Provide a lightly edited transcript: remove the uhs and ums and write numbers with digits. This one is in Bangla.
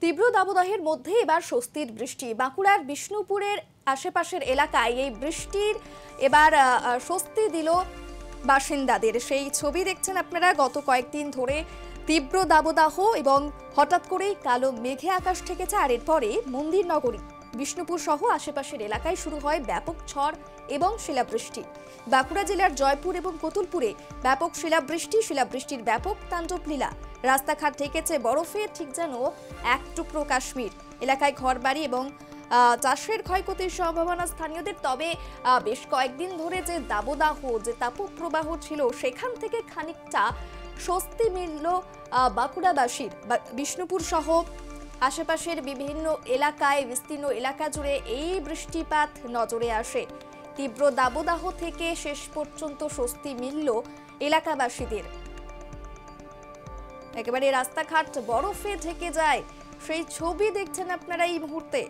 তীব্র দাবদাহের মধ্যে এবার স্বস্তির বৃষ্টি। বাঁকুড়ার বিষ্ণুপুরের আশেপাশের এলাকায় এই বৃষ্টির এবার স্বস্তি দিল বাসিন্দাদের। সেই ছবি দেখছেন আপনারা। গত কয়েকদিন ধরে তীব্র দাবদাহ এবং হঠাৎ করেই কালো মেঘে আকাশ ঠেকেছে, আর এরপরে মন্দির নগরী বিষ্ণুপুর সহ আশেপাশের এলাকায় শুরু হয় ব্যাপক ঝড় এবং শিলাবৃষ্টি। বাঁকুড়া জেলার জয়পুর এবং কতুলপুরে ব্যাপক শিলাবৃষ্টির ব্যাপক তাণ্ডব লীলা। রাস্তাঘাট ঢেকেছে বরফে, ঠিক যেন এক টুকরো কাশ্মীর। এলাকায় ঘরবাড়ি এবং চাষের ক্ষয়ক্ষতির সম্ভাবনা স্থানীয়দের। তবে বেশ কয়েকদিন ধরে যে দাবদাহ, যে তাপপ্রবাহ ছিল, সেখান থেকে খানিকটা স্বস্তি মিলল বাঁকুড়াবাসীর। বিষ্ণুপুর সহ আশেপাশের বিভিন্ন এলাকায়, বিস্তীর্ণ এলাকা জুড়ে এই বৃষ্টিপাত নজরে আসে। তীব্র দাবদাহ থেকে শেষ পর্যন্ত স্বস্তি মিলল এলাকাবাসীদের। একেবারে রাস্তাঘাট বরফে ঢেকে যায়, সেই ছবি দেখছেন আপনারা এই মুহূর্তে।